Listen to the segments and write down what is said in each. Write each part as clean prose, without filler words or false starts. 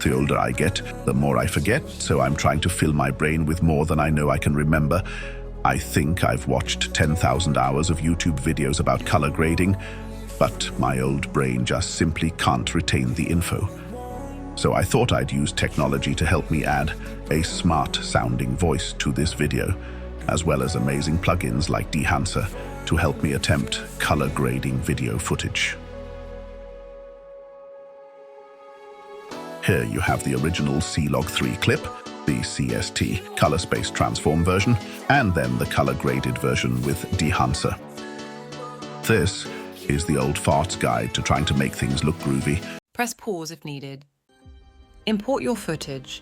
The older I get, the more I forget, so I'm trying to fill my brain with more than I know I can remember. I think I've watched 10,000 hours of YouTube videos about color grading, but my old brain just simply can't retain the info. So I thought I'd use technology to help me add a smart-sounding voice to this video, as well as amazing plugins like Dehancer to help me attempt color grading video footage. Here you have the original C-Log 3 clip, the CST color space transform version, and then the color graded version with Dehancer. This is the old fart's guide to trying to make things look groovy. Press pause if needed. Import your footage.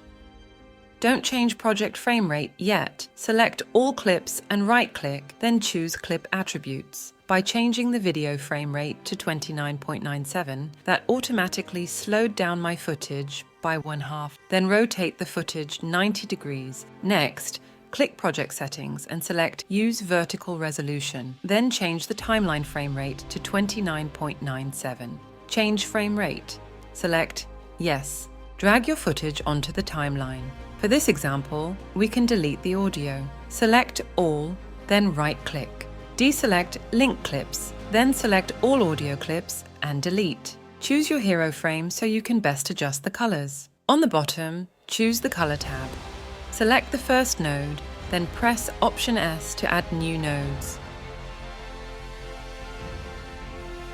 Don't change project frame rate yet. Select all clips and right-click, then choose Clip Attributes. By changing the video frame rate to 29.97, that automatically slowed down my footage by 1/2. Then rotate the footage 90 degrees. Next, click Project Settings and select Use Vertical Resolution. Then change the timeline frame rate to 29.97. Change frame rate. Select Yes. Drag your footage onto the timeline. For this example, we can delete the audio. Select All, then right-click. Deselect Link Clips, then select all audio clips and delete. Choose your hero frame so you can best adjust the colors. On the bottom, choose the Color tab. Select the first node, then press Option S to add new nodes.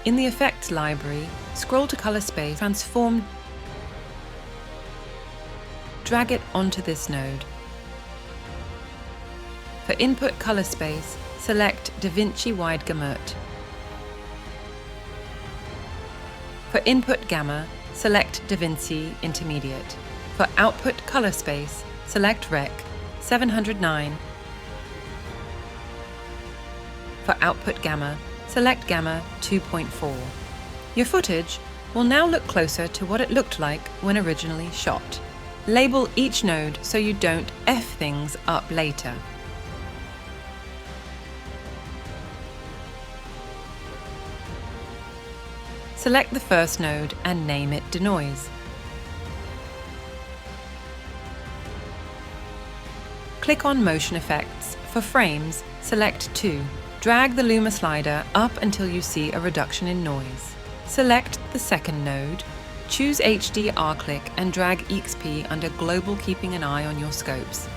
In the Effects library, scroll to Color Space, Transform. Drag it onto this node. For Input Color Space, select DaVinci Wide Gamut. For Input Gamma, select DaVinci Intermediate. For Output Color Space, select Rec. 709. For Output Gamma, select Gamma 2.4. Your footage will now look closer to what it looked like when originally shot. Label each node so you don't F things up later. Select the first node and name it Denoise. Click on Motion Effects. For frames, select 2. Drag the Luma slider up until you see a reduction in noise. Select the second node. Choose HD R-Click and drag EXP under Global, keeping an eye on your scopes.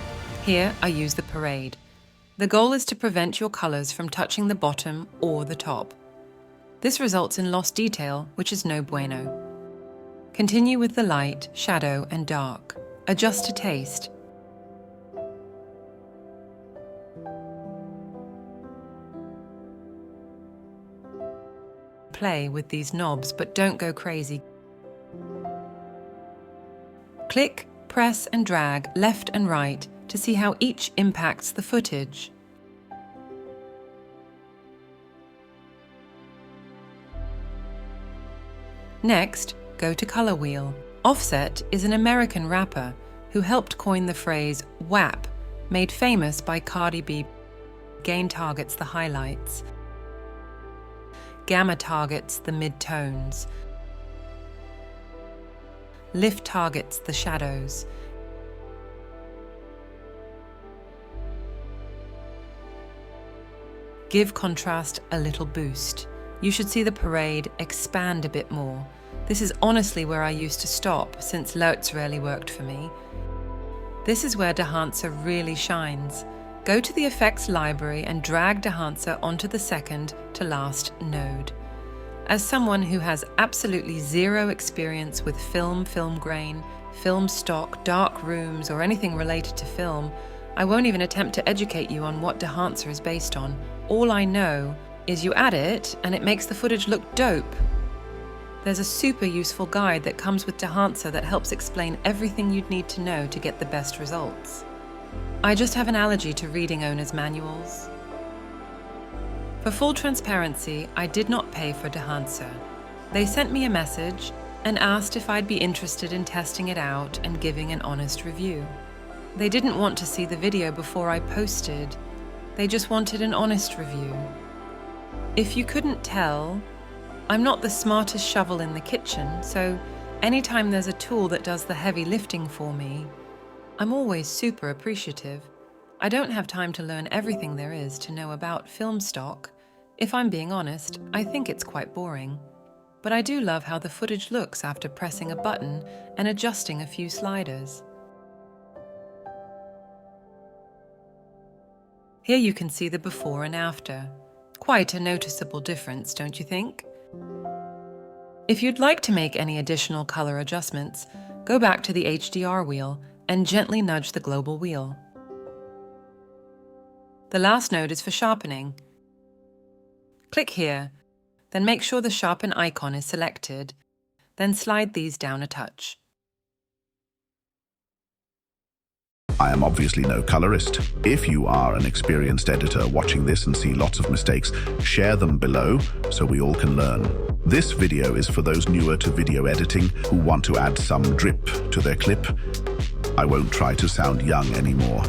Here I use the Parade. The goal is to prevent your colors from touching the bottom or the top. This results in lost detail, which is no bueno. Continue with the light, shadow, and dark. Adjust to taste. Play with these knobs, but don't go crazy. Click, press, and drag left and right to see how each impacts the footage. Next, go to Color Wheel. Offset is an American rapper who helped coin the phrase WAP, made famous by Cardi B. Gain targets the highlights. Gamma targets the mid-tones. Lift targets the shadows. Give contrast a little boost. You should see the Parade expand a bit more. This is honestly where I used to stop, since Lurtz rarely worked for me. This is where Dehancer really shines. Go to the Effects library and drag Dehancer onto the second to last node. As someone who has absolutely zero experience with film grain, film stock, dark rooms, or anything related to film, I won't even attempt to educate you on what Dehancer is based on. All I know is you add it and it makes the footage look dope. There's a super useful guide that comes with Dehancer that helps explain everything you'd need to know to get the best results. I just have an allergy to reading owner's manuals. For full transparency, I did not pay for Dehancer. They sent me a message and asked if I'd be interested in testing it out and giving an honest review. They didn't want to see the video before I posted. They just wanted an honest review. If you couldn't tell, I'm not the smartest shovel in the kitchen, so Anytime there's a tool that does the heavy lifting for me, I'm always super appreciative. I don't have time to learn everything there is to know about film stock. If I'm being honest, I think it's quite boring. But I do love how the footage looks after pressing a button and adjusting a few sliders. Here you can see the before and after. Quite a noticeable difference, don't you think? If you'd like to make any additional color adjustments, go back to the HDR wheel and gently nudge the global wheel. The last node is for sharpening. Click here, then make sure the Sharpen icon is selected, then slide these down a touch. I am obviously no colorist. If you are an experienced editor watching this and see lots of mistakes, share them below so we all can learn. This video is for those newer to video editing who want to add some drip to their clip. I won't try to sound young anymore.